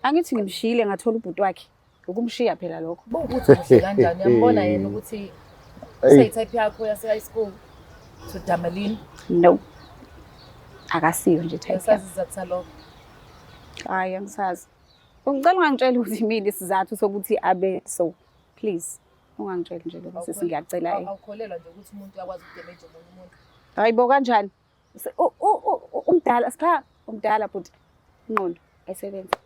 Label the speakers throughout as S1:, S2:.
S1: Angithi ngimshiyile ngathola ubhuti wakhe. Ukumshiya phela lokho.
S2: Ukuthi kuhle kanjani uyambona yena ukuthi useyitype yakho yase high school to Damelin?
S1: No. Akasiyo nje type.
S2: Yasazi izathu salokho?
S1: Hayi angisazi. Ungicela ungangitshela ukuthi mina isizathu sokuthi abe so. Please. Ungangitsheli nje lokho sisi ngiyacela.
S2: Awukholelwa nje ukuthi umuntu uyakwazi ukudamage omunye umuntu?
S1: Hayibo kanjani? Umdala sikha umdala futhi ingqondo ayisebenza.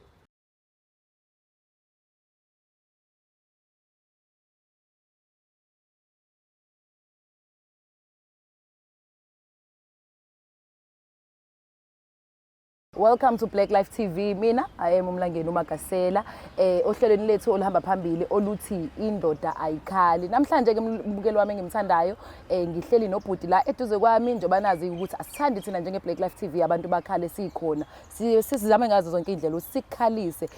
S2: Welcome to Black Life TV. Mina I am uMlangeni uMagasela ohlelweni lethu olihamba phambili oluthi indoda ayikhali. Namhlanje ke mbukeli wami engimthandayo ngihleli nobhuti la eduze kwami njoba nazi ukuthi asithandi thina njenge Black Life TV abantu bakhale sikhona. Sizame ngazo zonke indlela usikhalise.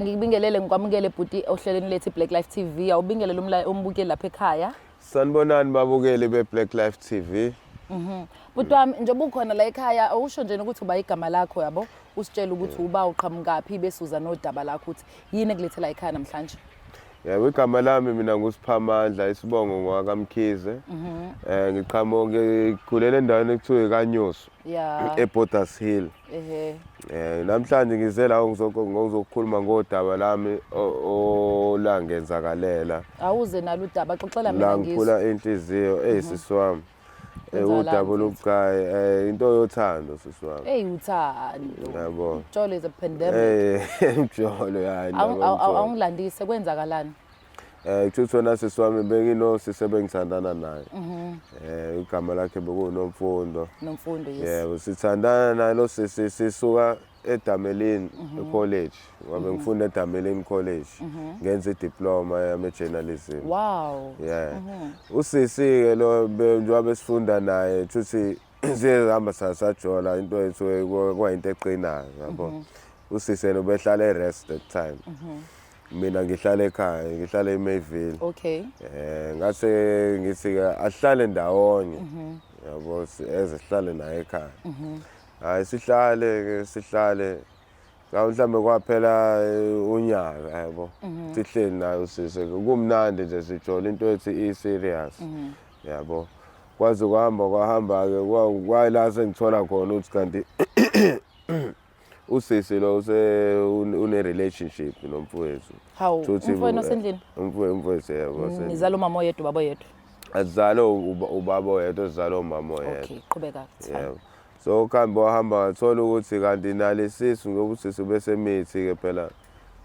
S2: Ngibingelele ngikwamukele bhuti ohlelweni lethu Black Life TV. Awubingelele umbukeli lapha ekhaya.
S3: Sanibonani babukeli be Black Life TV.
S2: Bhuti wami njengoba ukhona la ekhaya awusho nje ukuthi uba igama lakho yabo usitshela ukuthi uba uqhamukaphi bese uza nodaba lakho ukuthi yini ekulethela ekhaya namhlanje.
S3: Yebo igama lami mina nguSiphamandla isibongo ngwakamkhize. Ngikhulele endaweni ekuthiwa eKanyoso.
S2: Yeah.
S3: eBorders Hill. Namhlanje ngize la ngizokhuluma ngodaba lami olangenzakalela.
S2: Awuze nalo udaba xoxela mina ngizwe.
S3: Langiphula inhliziyo eyisiswami. Udaba olubucayi into yothando sisiwami.
S2: Uthando.
S3: Yabo.
S2: Jolo is a pandemic.
S3: Jolo yani.
S2: Awungilandise kwenzakalani?
S3: Kuthona sisiwami benginosisi ebengithandana naye. Igama lakhe bekunomfundo.
S2: Nomfundo, yes.
S3: Yebo sithandana naye lo sisi sisuka eDamelin College. Ngoba ngifunda eDamelin College. Ngenza idiploma yami journalism.
S2: Wow.
S3: Yeah. Usisi ke lo njengoba besifunda naye futhi sihamba sajola into ethu kwayinto eqinayo yabo. Usisi yena ubehlala eRest that time. Mina ngihlala ekhaya, ngihlala eMayville.
S2: Okay.
S3: Ngase ngithi ahlale ndawonye. Yabo sihlale naye ekhaya. Hayi sihlale mhlawumbe kwaphela unyaka yabo. Sihleli naye usisi kumnandi nje sijola into ethi serious. Yabo. Kwaze kwahamba ke kwala sengithola khona ukuthi kanti usisi lo une relationship nomfowethu.
S2: Hawu umfowenu osendlini?
S3: Umfowethu yebo.
S2: Nizala umama oyedwa ubaba oyedwa?
S3: Azala ubaba oyedwa uzala umama oyedwa.
S2: Okay, qhubeka.
S3: Yebo. So wahamba wathola ukuthi kanti nalesisi ngoba usisi bese mithi ke phela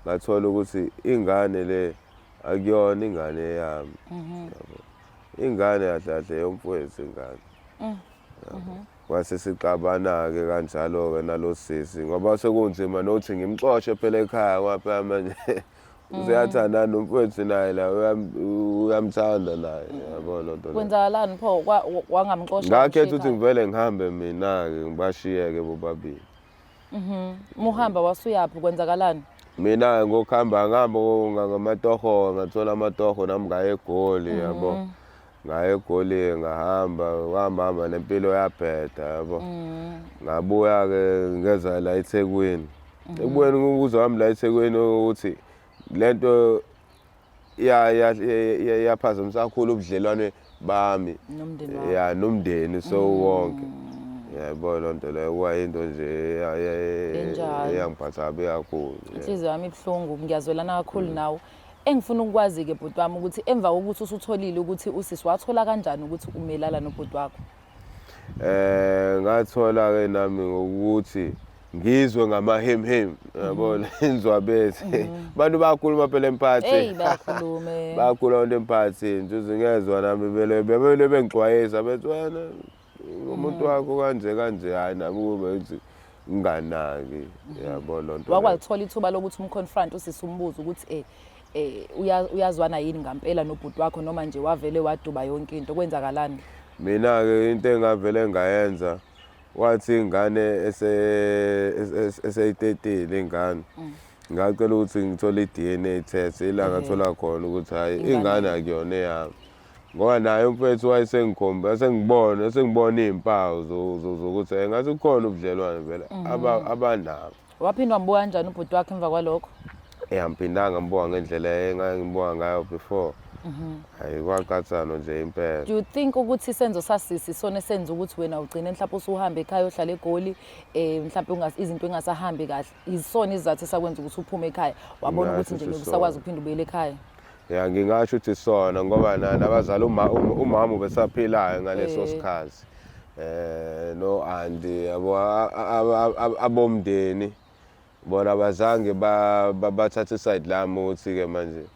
S3: ngathola ukuthi ingane le akuyona ingane yami. Yabo. Ingane kahle yomfowethu ingane. Kwase siqabana ke kanjalo ke nalosisi ngoba sekunzima nothi ngimxoxe phela ekhaya ngapha manje useyathanda nomfowethu naye la uyamthanda naye yabo lonto.
S2: Kwenzakalani pho wangamxoxa?
S3: Ngakhetha ukuthi ngivele ngihambe mina ke ngibashiyeke bobabili.
S2: Muhamba wasuyaphi kwenzakalani?
S3: Mina ngihamba ngamatoho ngathola amatoho nami ngaye eGoli yabo. Ngaye eGoli ngahamba nempilo yaphetha yabo. Ngabuya ke ngeza la eThekwini. Ekubweni ukuze wami la eThekwini ukuthi lento yaphazamisa kakhulu ubudlelwane bami.
S2: Nomndeni.
S3: Yeah, nomndeni so wonke. Yabo lonto leyo kwayinto nje eyangiphatha kabi kakhulu.
S2: Inhliziyo yami ibhlungu ngiyazwelana kakhulu nawe. Engifuna ukwazi ke bhuti wami ukuthi emva kokuthi usutholile ukuthi usisi wathola kanjani ukuthi umelala nobhuti wakho?
S3: Ngathola ke nami ngokuthi ngizwe ngamahemhem yabo lenzwa bethe. Abantu bakhuluma phela emphakathini.
S2: Bakhulume.
S3: Bakhuluma into emphakathini nje ngezwe nami bebele bengixwayisa bethi wena umuntu wakho kanje hayi nami kube ukuthi nginganaki yabo lonto.
S2: Wakwalithola ithuba lokuthi umconfront usisi umbuzo ukuthi uyazwana yini ngempela nobhuti wakho noma nje wavele waduba yonke into kwenzakalani?
S3: Mina ke into engavele ngayenza wathi ingane eseyitetile ingane. Ngacela ukuthi ngithole iDNA test ila ngathola khona ukuthi hayi ingane akuyona eyami. Ngoba naye umfethu wayesengikhomba sengibona izimpawu zokuthi ngathi kukhona ubudlelwane vele abanabo.
S2: Waphinde wambuka kanjani ubhuti wakhe emva kwalokho?
S3: Angiphindanga ngibuka ngendlela engangibuka ngayo before. Hayi kwaqathana nje impela.
S2: Do you think ukuthi isenzo sasisi sona senza ukuthi wena ugcine mhlawumbe usuhamba ekhaya ohlala eGoli mhlawumbe izinto engasahambi kahle? Isona izathu esakwenza ukuthi uphume ekhaya wabona ukuthi nje usakwazi ukuphinda ubuyele ekhaya?
S3: Ya ngingasho ukuthi sona ngoba nabazali umama ubesaphilayo ngaleso sikhathi. No andi abomndeni bona abazange bathatha iside lami ukuthi ke manje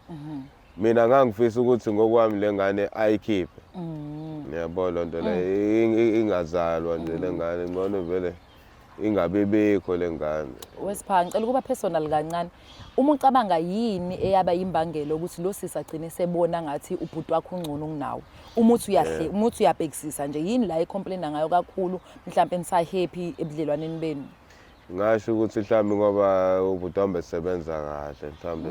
S3: mina ngangifisa ukuthi ngokwami lengane ayikhiphe. Ngiyabona lonto le ingazalwa nje lengane ngcono vele ingabe bikho lengane.
S2: Wesipha ngicela ukuba personal kancane. Uma ucabanga yini eyaba imbangelo ukuthi lo sisi agcine sebona ngathi ubhuti wakho ungcono kunawe? Uma uthi uyabhekisisa nje yini la icomplaina ngayo kakhulu mhlawumbe nisahappy ebudlelwaneni benu?
S3: Ngasho ukuthi mhlawumbe ngoba ubhuti wami esebenza kahle mhlawumbe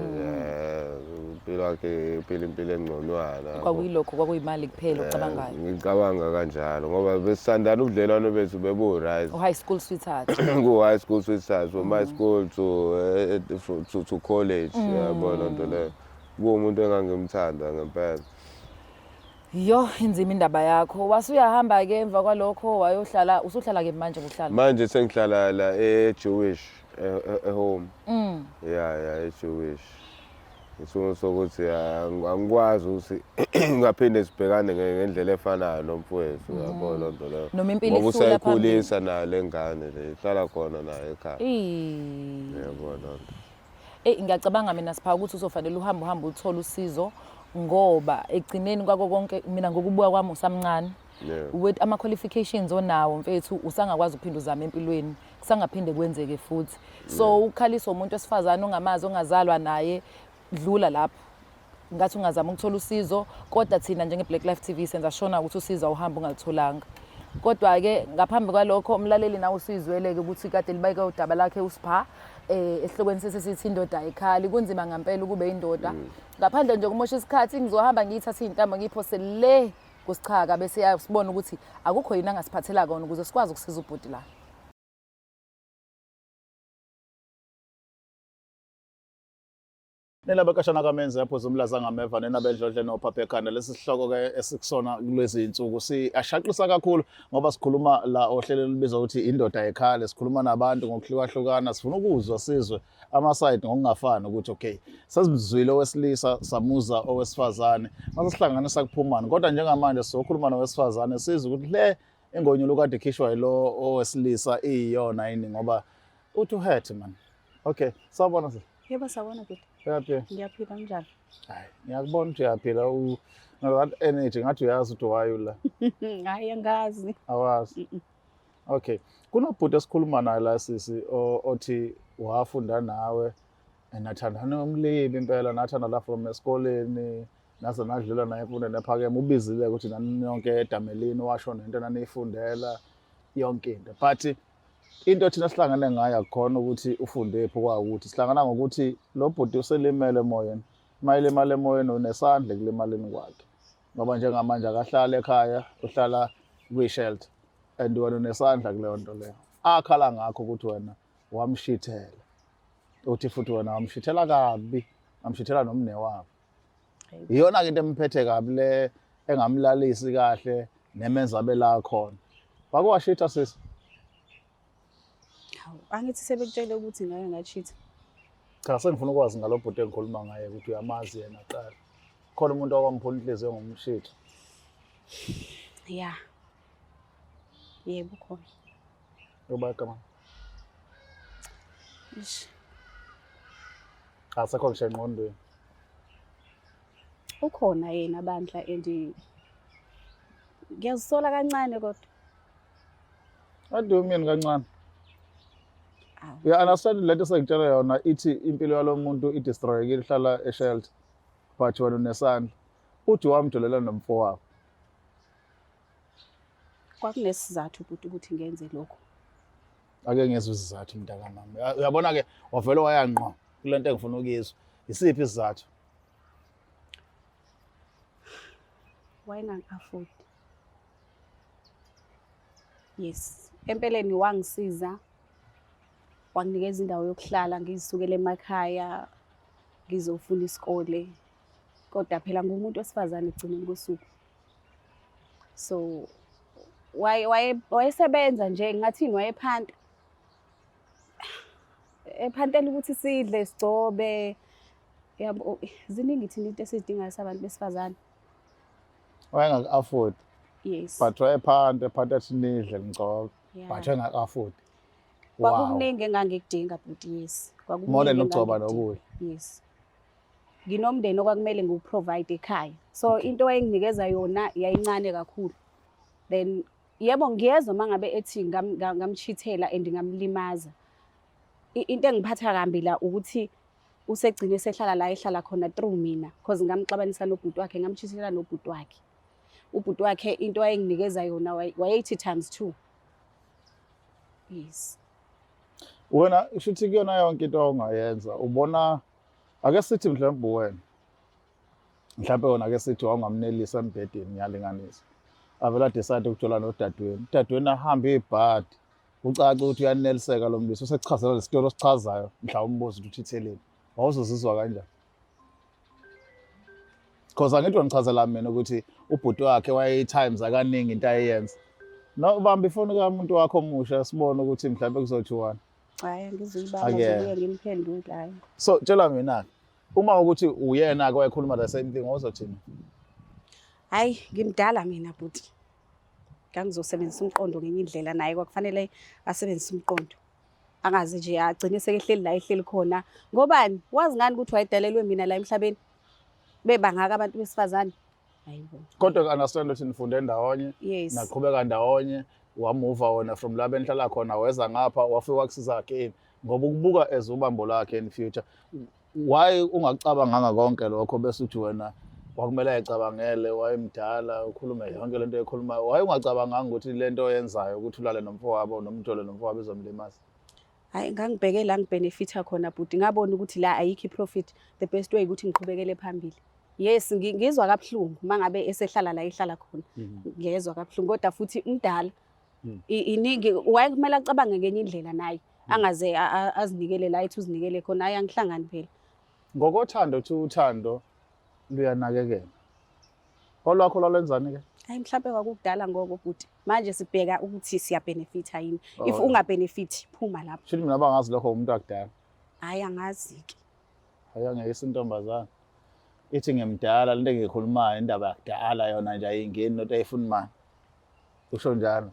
S3: impilo yakhe iphila impilo engconwana.
S2: Kwakuyilokho kwakuyimali kuphela ucabangayo?
S3: Ngicabanga kanjalo ngoba besisandana ubudlelwano bethu bebu-right.
S2: High school sweetheart.
S3: Ku-high school sweetheart from high school to college. Yabona lonto leyo kuwumuntu engangimthanda ngempela.
S2: Yo inzima indaba yakho. Wasuyahamba ke emva kwalokho wayohlala usuhlala ke manje uhlala?
S3: Manje sengihlala la e-Jewish home. Yeah e-Jewish. Isimo sokuthi angikwazi ukuthi ngaphinde sibhekane ngendlela efanayo nomfowethu yabona lonto leyo.
S2: Noma impilo
S3: isula
S2: phambili.
S3: Usayikhulisa nayo lengane le ihlala khona nayo ekhaya. Yabona lonto.
S2: Ngiyacabanga mina Sipha ukuthi uzofanele uhambe uthola usizo ngoba egcineni kwako konke mina ngokubuka kwami usamncane. With ama qualifications onawo mfethu usangakwazi ukuphinda uzama empilweni kusangaphinde kwenzeke futhi. So ukhaliswa umuntu wesifazane ongamazi ongazalwa naye dlula lapho. Ngathi ungazama ukuthola usizo kodwa thina njenge Black Life TV senza shona ukuthi usiza uhamba ungalitholanga. Kodwa ke ngaphambi kwalokho umlaleli nawe usizweleke ukuthi kade libayeke udaba lakhe uSipha esihlokweni sesithi indoda ayikhali kunzima ngempela ukube indoda. Ngaphandle nje kumosha isikhathi ngizohamba ngiyithatha izintambo ngiphose le kusichaka bese yasibona ukuthi akukho yini angasiphathela kona ukuze sikwazi ukusiza ubhuti la.
S4: Nela bakashana kamenze yapho zomlaza ngameva nenabedlodle nophaphe ekhanda lesisihloko ke esikusona kulezi insuku ashaqisa kakhulu ngoba sikhuluma la ohlelo libizwa ukuthi indoda ekhale sikhuluma nabantu ngokuhlukahlukana sifuna ukuzwa sizwe ama side ngokungafani ukuthi okay sasizwile owesilisa samuza owesifazane mase sihlanganisa kuphumana kodwa njengamanje sizokhuluma nowesifazane sizwe ukuthi le ingonyolo kade ikhishwa yilo owesilisa iyona yini ngoba uthi hurt man. Okay sawubona sisi.
S1: Yebo sawubona bhuti.
S4: Yaphila.
S1: Ngiyaphila kanjani?
S4: Hayi, ngiyakubona ukuthi uyaphila that energy ngathi uyazi ukuthi why la.
S1: Hayi angazi.
S4: Awazi. Okay. Kunobhuti esikhuluma naye la sisi othi wafunda nawe enathanda nomlibi impela nathanda la from esikoleni nase nadlula naye emfundweni ephakeme ubizile ukuthi nani yonke edamelini washo nento nanifundela yonke into. But into thina sihlangane ngayo akukhona ukuthi ufunde epho kwaukuthi sihlangana ngokuthi lo bhuti uselimele emoyeni mayilimale emoyeni unesandla kulimaleni kwakhe ngoba njengamanje akahlala ekhaya uhlala kwi-shelter and wena unesandla kuleyo nto leyo akhala ngakho ukuthi wena wamshithela uthi futhi wena wamshithela kabi amshithela nomne wakho iyona into emphethe kabi le engamlalisi kahle nemenza bela khona bakwashitha sisi.
S1: Angithi sebekutshela ukuthi ngake ngachitha.
S4: Cha sengifuna ukwazi ngalobhuti engikhuluma ngaye ukuthi uyamazi yena qala. Khona umuntu okwamphula inhliziyo ngomshitho.
S1: Yeah. Yebo khona.
S4: Uba kama.
S1: Ish.
S4: Asekho ngisho engqondweni.
S1: Ukhona yena bandla ngiyazisola kancane kodwa.
S4: What do you mean kancane? Understand lento sengitshela yona ithi impilo yalomuntu idestroyekile ihlala e-shelter but wena unesandla uthi wamjolela nomfowabo.
S1: Kwakunesizathu ukuthi ngenze lokho.
S4: Ake ngezwe isizathu mntakamama. Uyabona ke wavela wayanqo kulento engifuna ukuyizwa. Isiphi isizathu?
S1: Wayengaka-afford. Yes. Empeleni wangisiza wanginikeza indawo yokuhlala ngizisukele emakhaya ngizofuna isikole. Kodwa phela ngumuntu wesifazane ekugcineni kosuku. So wayesebenza nje ngathini wayephanta. Ephantela ukuthi sidle sigcobe. Yabo ziningi thina into esizidingayo sabantu besifazane.
S4: Wayengaka-afford.
S1: Yes.
S4: But wayephanta athi nidle ngcobo.
S1: Yeah.
S4: But wayengaka-afford.
S1: Kwakukuningi engangikudinga bhuti, yes.
S4: More than ukugcoba nokudla.
S1: Yes. Nginomndeni okwakumele ngiwuprovide ekhaya. So into wayenginikeza yona yayincane kakhulu. Then yebo ngiyezwa mangabe ethi ngamchithela and ngamlimaza. Into engiphatha kambi la ukuthi usegcine sehlala la ehlala khona through mina because ngamxabanisa nobhuti wakhe ngamchithela nobhuti wakhe. Ubhuti wakhe into ayenginikeza yona wayethi times 2. Yes.
S4: Wena shuthi kuyona yonke into ongayenza ubona ake sithi mhlawumbe wena mhlawumbe wona ake sithi wangamnelisa embedeni ngiyalinganisa avela decide ukuthola nodadweni udadweni ahambe ibhadi ucaca ukuthi uyaneliseka lo mlisi usechazela lesitolo sichazayo mhlawumbe umbuzo ukuthi utheleni awuzozizwa kanjani because angithi wanichazela mina ukuthi ubhuti wakhe waye times akaningi into ayenza no ubamba ifoni kamuntu wakho omusha sibone ukuthi mhlawumbe kuzothiwana.
S1: Hayi ngizuyibamba ngibuye ngimphendule hayi.
S4: So tshela mina uma ukuthi uyena ke wayekhuluma the same thing ozothini?
S1: Hayi ngimdala mina bhuti. Ngangizosebenzisa umqondo ngenye indlela naye kwakufanele asebenzise umqondo. Angaze nje agcine sekehleli la ehleli khona. Ngobani? Wazi ngani ukuthi wayedalelwe mina la emhlabeni? Bebangaka abantu besifazane. Hayibo.
S4: Kodwa ku-understand ukuthi nifunde ndawonye,
S1: Yes.
S4: naqhubeka ndawonye, wamuva wona from la benihlala khona weza ngapha wafika wakusiza again ngoba ukubuka as ubambo lakhe in future. Why ungacabanganga konke lokho bese uthi wena wakumele ayicabangele wayemdala ukhuluma yonke lento ekhulumayo why ungacabanganga ukuthi lento oyenzayo ukuthi ulale nomfowabo nomthole nomfowabo bezomlimaza?
S1: Hayi ngangibheke la ngibenefitha khona bhuti ngabona ukuthi la ayikho iprofit. The best way ukuthi ngiqhubekele phambili. Yes ngizwa kabuhlungu mangabe esehlala la ehlala khona. Ngiyezwa kabuhlungu kodwa futhi umdala. Iningi wayekumele acabange ngenye indlela naye angaze azinikele la ethi uzinikele khona hayi angihlangani phela.
S4: Ngokothando uthando luyanakekela. Olwakho lwalenzani ke?
S1: Hayi mhlawumbe kwakudala ngoko bhuti. Manje sibheka ukuthi siya benefita yini. If unga benefit phuma lapho.
S4: Shithi mina bangazi lokho umuntu akudala.
S1: Hayi angazi ke.
S4: Hayi angeke intombazana. Ithi ngimdala lento engikhulumayo indaba yakudala yona nje ayingeni not ayifuni manje. Usho njalo.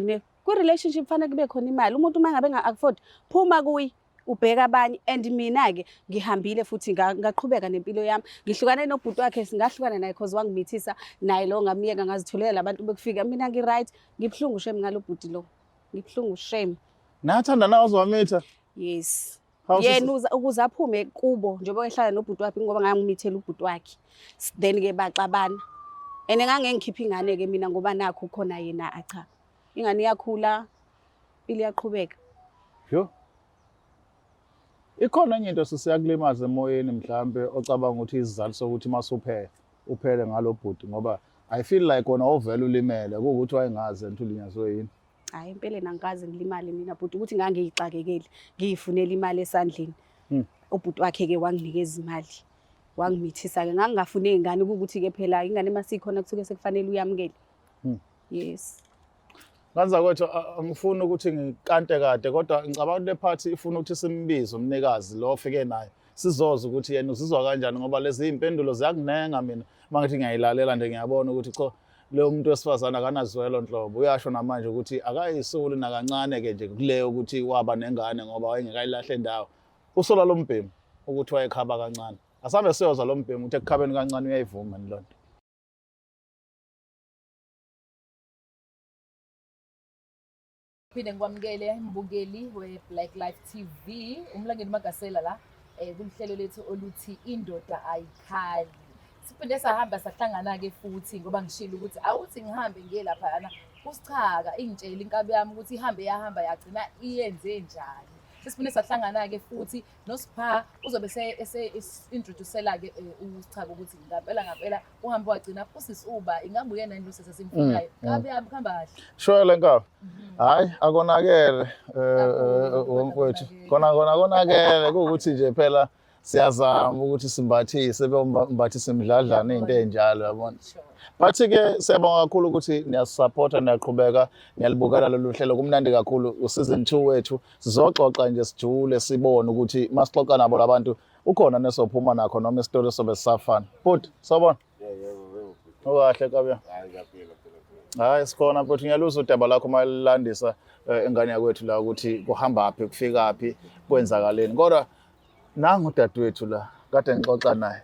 S1: Ne ku relationship fanele kube khona imali. Umuntu mangabe nga-afford phuma kuyi ubheka abanye and mina ke ngihambile futhi ngaqhubeka nempilo yami. Ngihlukane nobhuti wakhe singahlukana naye because wangimithisa naye lo ngamiyeka ngazitholela labantu bekufika mina ngi right ngibhlungu shame ngalobhuti lo. Ngibhlungu shame.
S4: Nathanda nawe uzowamitha?
S1: Yes.
S4: How's
S1: Yena ukuze aphume kubo njengoba ehlala nobhuti wakhe ngoba ngangimithela ubhuti wakhe. Then ke baxabana. Ene ngangengikhipha ingane ke mina ngoba nakho khona yena acha. Ingane iyakhula impilo iyaqhubeka.
S4: Yo. Ikhona enye into sisiyakulimaza emoyeni mhlambe ocabanga ukuthi isizathu sokuthi uphele ngalobhuti ngoba I feel like wona ovela ulimele ukuthi wayengazi entulinyazwe yini.
S1: Hayi impela nangikaze ngilimali mina bhuti ukuthi ngangiyixakekeli ngiyifunela imali esandleni. Ubhuti wakhe ke wanginikeza imali. Wangimithisa ke ngangingafune ingane ukuthi ke phela ingane masikhona kusuke sekufanele uyamukele. Yes.
S4: Kanza kwethu angifuni ukuthi ngikante kade kodwa ngicabanga le party ifuna ukuthi simbize umnikazi lo ofike naye. Sizoza ukuthi yena uzizwa kanjani ngoba lezi impendulo ziyakunenga mina. Mangithi ngiyayilalela nje ngiyabona ukuthi cho leyo muntu wesifazana akanazwelo nhlobo uyasho namanje ukuthi akayisuli nakancane ke nje kuleyo ukuthi waba nengane ngoba wayengekayilahle indawo. Usola lo mbhemu ukuthi wayekhaba kancane. Asabe siyoza lo mbhemu ukuthi ekukhabeni kancane uyayivuma nilonto.
S2: Phinde ngikwamukele mbukeli we-Black Life TV umlangeni Magasela la kuhlelo lethu oluthi indoda ayikhali. Siphinde sahamba sahlangana-ke futhi ngoba ngishilo ukuthi awuthi ngihambe ngiye laphayana usichaka ingitshela inkabi yami ukuthi ihambe yahamba yagcina iyenze njani. sesifune sahlangana-ke futhi noSipha uzobe ese-introducela-ke uSichaka ukuthi ngampela uhambe wagcina usisi Uba ingabe uyena yini sesimfunayo ngabe kuhamba kahle.
S4: Sure Lenkawu. Hayi akonakele womfowethu. Kona konakele kuwukuthi nje phela siyazama ukuthi simbathise bembathise imidladlana into enjalo yabona. Bathi-ke siyabonga kakhulu ukuthi niyasupporta niyaqhubeka niyalibukela lolu hlelo kumnandi kakhulu usizini 2 wethu sizoxoxa nje sijule sibone ukuthi masixoxa nabo labantu ukhona nesophuma nakho noma isitori sobe sisafana but sawubona okahle kabya hayi sikhona futhi ngiyaluza udaba lakho malilandisa engane yakwethu la ukuthi kuhamba phi kufika phi kwenzakaleni kodwa nangu udadewethu la kade ngixoxa naye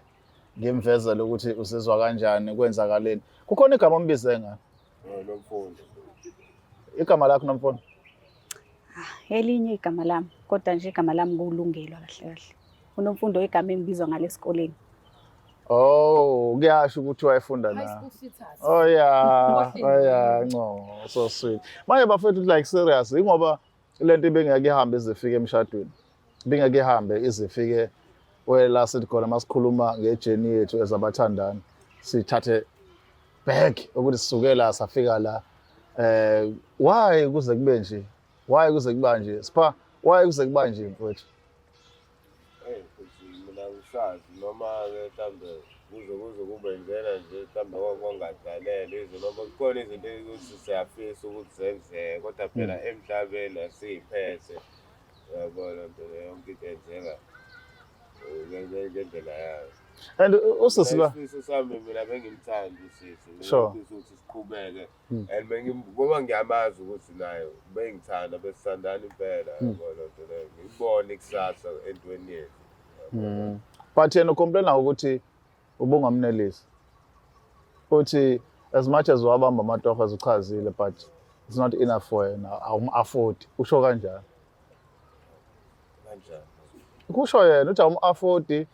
S4: ngimvezela ukuthi usizwa kanjani kwenzakaleni kukhona igama ombize ngani
S3: Nomfundo.
S4: igama lakho Nomfundo
S1: Elinye igama lami kodwa nje igama lami kulungelwa kahle. UNomfundo igama engibizwa ngalesikoleni.
S4: oh kuyasho ukuthi wayefunda
S2: High
S4: na
S2: school sweetheart.
S4: oh yeah no so sweet manje bafethu like serious ingoba lento ibengeke ihambe izifike emshadweni ibengeke ihambe izifike wela sithi khona masikhuluma ngejeni yethu ezabathandani sithathe back ukuthi sisukela safika la why kuze kube nje why kuze kuba nje Sipha why kuze kuba nje mfowethu
S3: Mina ngisazi noma-ke mhlambe kuze kube njena nje mhlambe kongadlalele izinto noma kukhona izinto ukuthi siyafisa ukuthi zenzeke kodwa phela emhlabeni asiyiphethe yabona phela yonke into enzeka ngendlela yayo.
S4: and usisi la
S3: Isifiso sami mina bengimthanda usisi
S4: Sure.
S3: ukuthi siqhubeke and ngoba ngiyamazi ukuthi nayo bengithanda besithandana impela yabona phela ngibone ikusasa entweni yethu.
S4: but yena ucomplaina ukuthi ubungamnelisi uthi as much as wabamba amatofa ezichazile but it's not enough for yena awum-afford usho kanjani
S3: Kanjani?
S4: kusho yena uthi awum-afford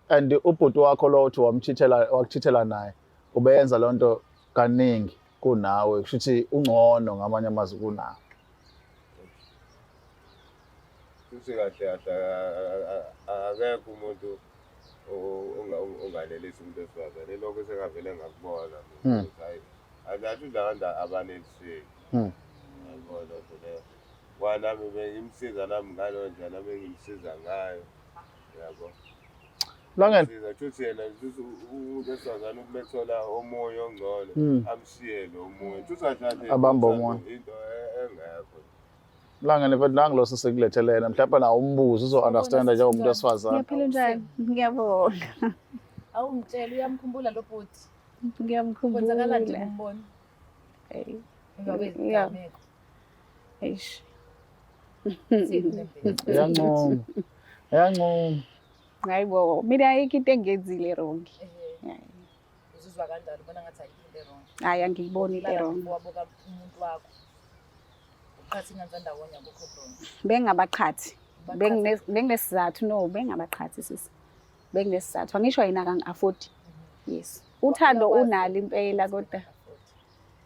S4: and ubhuti wakho lo uthi wakuchithela naye ubeyenza loo nto kaningi kunawe kusho ukuthi ungcono ngamanye amazwi kunawe
S3: Futhi kahle akekho umuntu onganelisi umuntu esifazane lokho sekavele ngakubona ukuthi hayi angathi labantu abaneliseki yabona phela kwanami bengimsiza nami ngalo ndlela nami engimsiza ngayo yabo
S4: Langeni
S3: siza futhi yena umuntu esifazane ukumethola omoya ongcono amshiye lo moya futhi athathe
S4: Abambe omoya.
S3: into engekho.
S4: Langeni mfethu nangu lo sesikulethelena mhlawumbe nawo umbuzo uzo-understanda njengomuntu wesifazane
S1: Ngiyaphila njani? Ngiyabonga.
S2: Awungitshela uyamkhumbula lo bhuti.
S1: Ngiyamkhumbula.
S2: Kwenzakala nje umbona.
S1: Hey.
S2: Ngabe
S1: Yeah.
S2: igameko.
S1: Eish.
S4: Iyancoma iyancoma
S1: Hayibo, mina ayikho into engenzile wrong.
S2: Uzizwa kanjani ubona ngathi ayikho into wrong.
S1: Hayi angiyiboni into wrong.
S2: Wabuka umuntu wakho. Uqhathi ngani ndawonye akukho wrong.
S1: Bengabaqhathi. Benginesizathu no, bengabaqhathi sisi. Benginesizathu. Angisho yena kangi-afford. Yes. Uthando unalo impela kodwa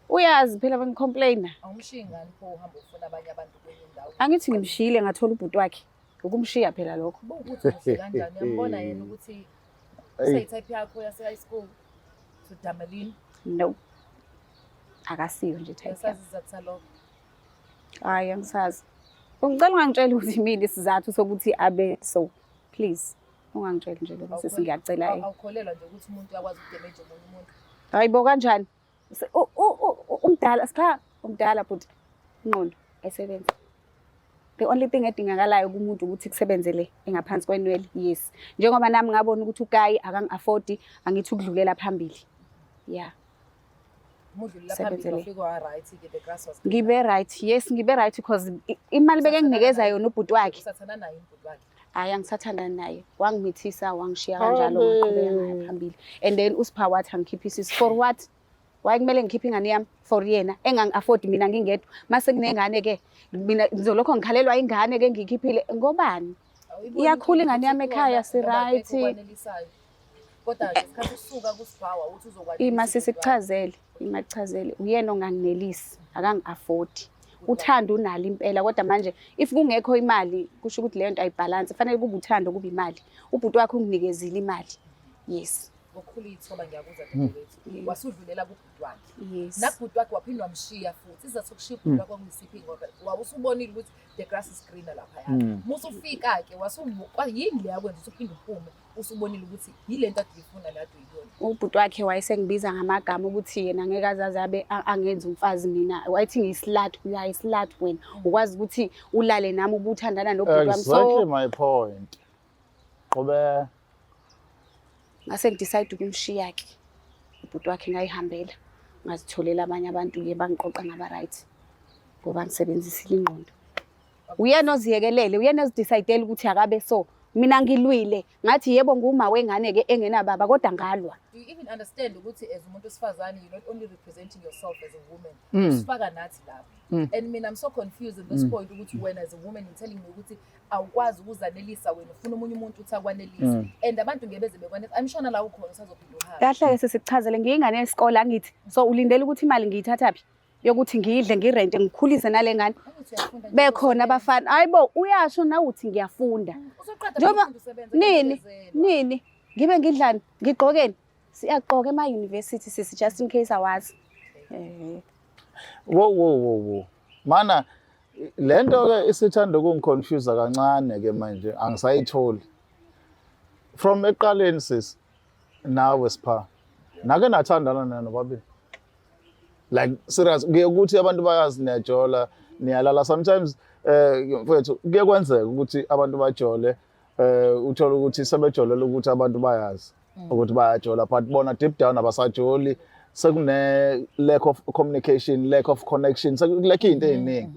S1: uyazi phela bengicomplaina.
S2: Awumshiyi ngani pho uhamba ufuna abanye abantu kwenye indawo.
S1: Angithi ngimshiyile ngathola ubhuti wakhe. Ukumshiya phela lokho.
S2: Ukuthi uhle kanjani uyambona yena ukuthi useyitype yakho yase high school to Damelin.
S1: No. Akasiyo nje type.
S2: Yasazi izathu lokho.
S1: Hayi angisazi. Ungicela ungangitshela ukuthi mina isizathu sokuthi abe so. Please. Ungangitshela nje lokho sisi ngiyacela
S2: Awukholelwa nje ukuthi umuntu uyakwazi ukudamage omunye umuntu.
S1: Hayibo kanjani? Umdala Sipha umdala but ingqondo ayisebenza. The only thing edingakalayo kumuntu ukuthi kusebenzele engaphansi kwenwele. Yes. Njengoba nami ngabona ukuthi uGayi akangi-afford angithi ukudlulela phambili. Yeah.
S2: Umudlula phambili ufika wa right ke the grass was.
S1: Ngibe right. Yes, ngibe right because imali beke nginikeza yona ubhuti wakhe.
S2: Usathana naye ubhuti wakhe.
S1: Hayi angisathandani naye. Wangimithisa wangishiya kanjalo ngaqhubeka ngayo phambili. And then uSipha wathi angikhiphisi for what? Why kumele ngikhiphe ingane yami for yena engangi-afford mina ngingedwa. Mase kunengane ke mina ngizolokho ngikhalelwa ingane ke ngikhiphile ngobani? Iyakhula ingane yami ekhaya si right.
S2: Kodwa isikhathi usuka kuSiphawa uthi uzokwazi.
S1: Ima sisichazele, uyena onganginelisi, akangi-afford. uthando unalo impela kodwa manje if kungekho imali kusho ukuthi leyo nto ayibhalansi, fanele kube uthando kube imali. Ubhuti wakhe unginikezile imali. Yes.
S2: ngokukhula iy'thoba ngiyabuza dadewethu wasudlulela kubhuti wakhe
S1: Yes.
S2: nakubhuti wakhe waphinde wamshiya futhi isizathu sokushiya ubhuti wakhe kwakuyisiphi ngoba wawusubonile ukuthi the grass is greener laphaya musufika-ke yini le yakwenza ukuthi uphinde uphume usubonile ukuthi yile nto ade uyifuna le ade uyibona.
S1: Ubhuti wakhe wayesengibiza ngamagama ukuthi yena ngeke azaze abe angenza umfazi mina. Wayethi ngiyislut, uyayislut wena. Ukwazi ukuthi ulale nami ubuthandana nobhuti wami.
S4: Exactly my point. Qobe
S1: Ngase ngidecide ukumshiya-ke. Ubhuti wakhe ngayihambela. Ngazitholela abanye abantu-ke bangiqoqa ngaba-right. Ngoba ngisebenzisile ingqondo. Uyena oziyekelele, uyena ozidecide ukuthi akabe so. Mina ngilwile. Ngathi yebo nguma wengane-ke engenababa kodwa ngalwa.
S2: Do you even understand ukuthi as umuntu wesifazane you're not only representing yourself as a woman, usifaka nathi lapha. And mina I'm so confused at this point ukuthi wena as a woman you're telling me ukuthi awukwazi ukuzanelisa wena ufuna omunye umuntu uthi akwanelise. And abantu ngebeze bekwanelisa. I'm sure la ukhona usazophinda uhambe.
S1: Kahle-ke sesikuchazele ngiyingane yesikole angithi. So ulindele ukuthi imali ngiyithathaphi yokuthi ngidle ngirente ngikhulise nale ngane. Bekhona abafana. Hayibo uyasho na uthi ngiyafunda. Njoba nini ngibe ngidlani ngigqokeni siyagqoka ema-university sisi just in case awazi.
S4: wo mana lento ke isithanda ukungiconfuse kancane ke manje angisayitholi from eqaleni sis nawe sipha nake nathandana nani nobabili like serious kuye ukuthi abantu bayazi niyajola niyalala sometimes mfowethu kuye kwenzeka ukuthi abantu bajole uthola ukuthi sebejolela ukuthi abantu bayazi ukuthi bayajola but bona deep down abasajoli sekune lack of communication, lack of connection, sekulekho into eziningi.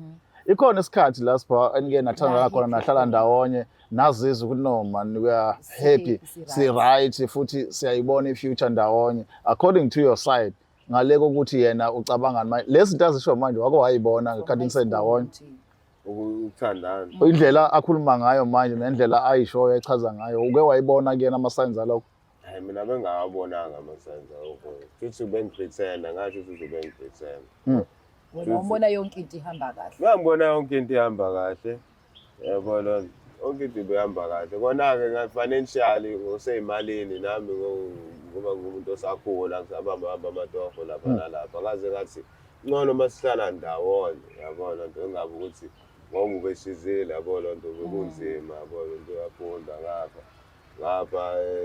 S4: Ikhona isikhathi la sipha enike nathanda khona nahlala ndawonye nazizwa ukuthi no man we are happy, si right futhi siyayibona ifuture ndawonye according to your side. Ngale kokuthi yena ucabangani manje lezi zinto azisho manje wake wayibona ngekhathi ngisendawonye
S3: ukuthandana
S4: indlela akhuluma ngayo manje nendlela ayishoyo echaza ngayo uke wayibona kuyena ama signs alokho.
S3: hayi mina bengawabonanga amasenza futhi bengipretenda ngathi ukuthi bengipretenda
S2: wena umbona yonke into ihamba kahle.
S3: ngibona yonke into ihamba kahle yabona yonke into ihamba kahle kona-ke nga-financially ngoseyimalini nami ngoba ngumuntu osakhula ngisabamba amatoho lapha nalapha kaze ngathi ngcono masihlala ndawonye yabona nto engabe ukuthi ngoba ubeshizile yabona nto bekunzima yabona nto yafunda ngapha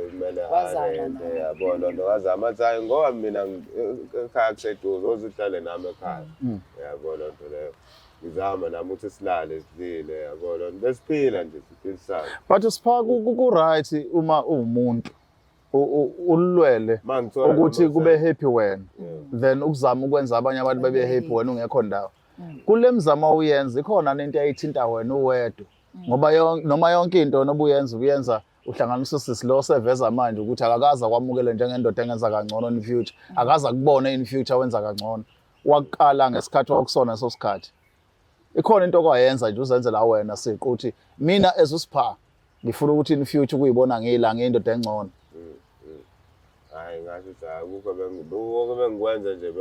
S3: kumele arente yabona nto ngazama ukuthi ngoba mina ekhaya kuseduze ozihlale nami ekhaya yabona nto leyo ngizama nami ukuthi silale sidlile yabona besiphila nje siphilisana.
S4: But sipha ku-right uma uwumuntu ulwele ukuthi kube happy wena then ukuzama ukwenza abanye abantu babe happy wena ungekho ndawo kule mzamo uyenza ikhona nento ayithinta wena uwedwa ngoba noma yonke into nobuyenza uhlanganisa sisilo seveza manje ukuthi akakaza kwamukele njengendoda engenza kangcono in future akaza kubona in future wenza kangcono waqala ngesikhathi wakusona sosikhathi ikhona into okwayenza nje uzenzela wena siqu ukuthi mina ezusipha ngifuna ukuthi in future kuyibona ngilanga indoda engcono.
S3: Hayi ngathi akukho bengikwenza nje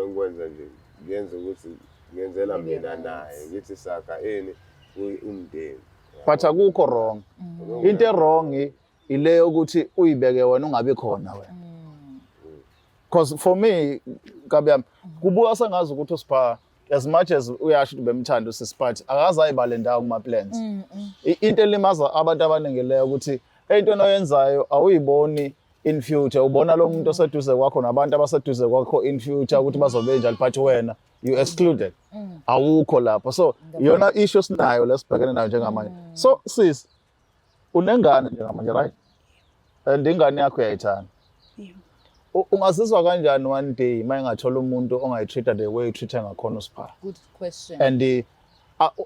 S3: ngiyenza ukuthi ngiyenzela mina naye ngithi saka umndeni
S4: but akukho wrong into wrong ile ukuthi uyibeke wena ungabe khona wena because for me kabe kubuka sengazi ukuthi usipha as much as uyasho ukuthi bemthanda usisipathi akaze ayibale ndawo kuma plans into elimaza abantu abaningi leyo ukuthi into oyenzayo awuyiboni in future ubona lo muntu oseduze kwakho nabantu abaseduze kwakho in future ukuthi bazobe njalo but wena you excluded awukho lapho so iyona issue sinayo lesibhekene nayo njengamanje so sis unengane njengamanje right and ingane yakho uyayithanda ungazizwa kanjani one day mayingathola umuntu ongayitreata the way utreata ngakhona usipha?
S2: Good question.
S4: And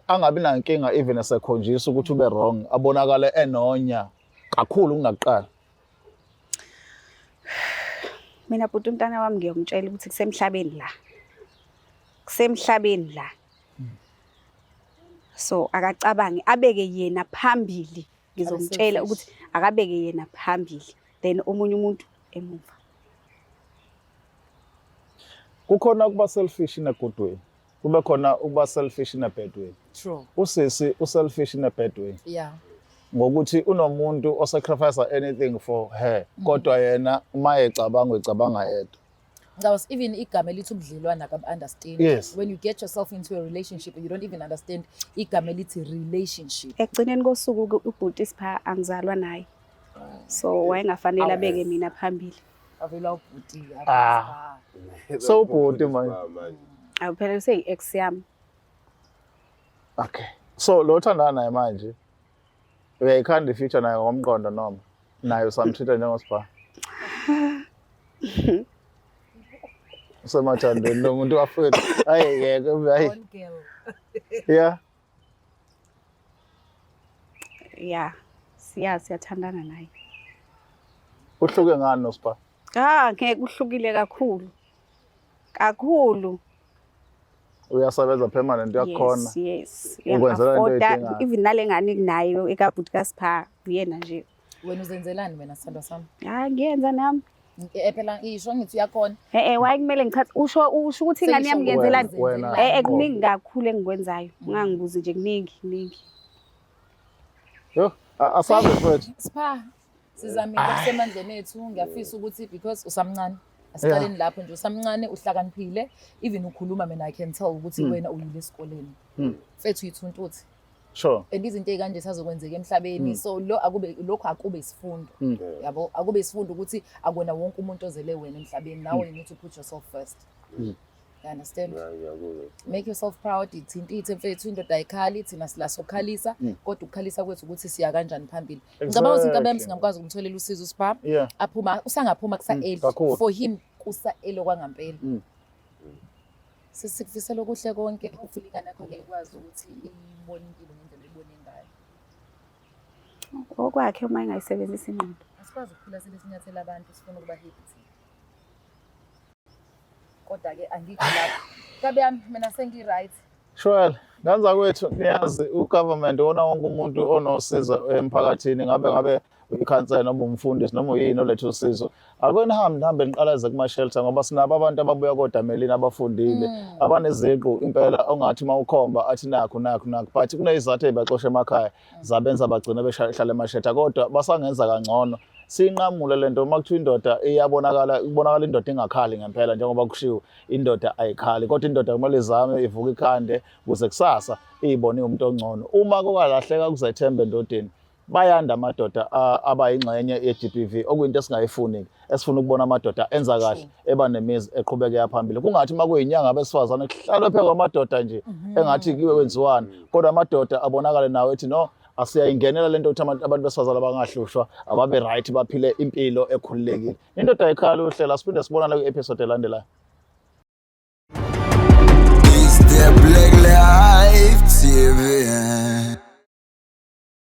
S4: angabi nankinga even esekhonjisa ukuthi ube wrong abonakala enonya kakhulu kunaqala.
S1: Mina bhuti umntana wami ngiyongitshela ukuthi kusemhlabeni la so akacabange abeke yena phambili ngizomtshela ukuthi akabeke yena phambili then omunye umuntu emuva.
S4: Kukhona kuba selfish in a good way kube khona ukuba selfish in a bad way.
S2: True.
S4: Usisi selfish in a bad way.
S2: Yeah.
S4: Ngokuthi unomuntu osacrifice anything for her kodwa yena uma ecabanga yedwa.
S2: Because even igama elithi ubudlelwane understand.
S4: Yes.
S2: When you get yourself into a relationship you don't even understand igama elithi relationship.
S1: Ekugcineni kosuku ubhuti Sipha angizalwa naye. So wayengafanele abeke mina phambili.
S2: Avela ubhuti.
S4: So ubhuti manje.
S1: Awuphela useyi-ex yami.
S4: Okay. So lo thandana naye manje uyayikhanda ifuture naye ngomqondo noma naye usamtreat njengoSipha. Usemathandweni nomuntu wafethu ayeke hayi. Yeah.
S1: Yeah. Siyathandana naye.
S4: Uhluke ngani noSipha?
S1: Ngeke uhlukile kakhulu. Kakhulu.
S4: Uyasebenza permanent uyakhona.
S1: Yes.
S4: Ukwenzela into edingayo.
S1: Even nale ngane kunayo ekabhuti kaSipha uyena nje.
S2: Wena uzenzelani wena sithandwa sami?
S1: Ngiyenza nami.
S2: Phela ngisho ngithi uyakhona.
S1: Wayekumele ngithathe usho ukuthi ingane yami ngiyenzelani. Kuningi
S4: Wena.
S1: kakhulu engikwenzayo. Ungangibuzi nje kuningi.
S4: Yo, asabe mfethu.
S2: Sipha sizamile kusemandleni ethu ngiyafisa ukuthi because usamncane asiqaleni lapho nje usamncane uhlakaniphile even ukhuluma mina I can tell ukuthi wena uyile esikoleni. Mfethu uyithuntuthi.
S4: Sure.
S2: And izinto ezikanje sazokwenzeka emhlabeni so lokho akube isifundo. Yabo akube isifundo ukuthi akona wonke umuntu ozele wena emhlabeni now you need to put yourself first. You understand? Make yourself proud. Ithintithe mfethu indoda ayikhali thina silasokhalisa kodwa ukukhalisa kwethu ukuthi siya kanjani phambili. Ngicabanga ukuthi into abami singakwazi ukumtholela usizo Sipha. Aphuma usangaphuma kusa early for him kusa early kwangampela. Sikufisela okuhle konke ufuna ingane yakho ikwazi ukuthi ibone impilo ngendlela ebone ngayo.
S1: Okwakhe uma engayisebenzisa ingqondo.
S2: Asikwazi ukuphila silesinyathela abantu sifuna ukuba happy. Kodwa ke angikho lapho. Kabe yami mina sengi-right.
S4: Sure. Nganza kwethu niyazi ugovernment wona wonke umuntu onosiza emphakathini ngabe ikhansela noma umfundisi noma uyini oletha usizo. Akweni hambe niqalaze kuma shelter ngoba sinabo abantu ababuya kodamelini abafundile abaneziqu impela ongathi mawukhomba athi nakho but kunezizathu ezibaxosha emakhaya zabenza bagcina behlala emashelter kodwa basangenza kangcono. Sinqamule lento makuthiwa indoda ibonakala indoda engakhali ngempela njengoba kushiwo indoda ayikhali kodwa indoda kumele izame ivuka ikhande ukuze kusasa izibone umuntu ongcono. Uma kokalahleka kuzethemba endodeni bayanda amadoda abayingxenye ye-GBV okuyinto esingayifuni esifuna ukubona amadoda enza kahle eba nemizi eqhubekela phambili kungathi makuyinyanga abesifazane kuhlalwe phezulu kwamadoda nje engathi kiwe kwenziwani kodwa amadoda abonakale nawe ethi no asiyayingenela lento ukuthi abantu besifazane abangahlushwa ababe right baphile impilo ekhululekile. Indoda ayikhali uhlela siphinde sibonana kwi-episode elandelayo.
S5: Is the Black Life TV.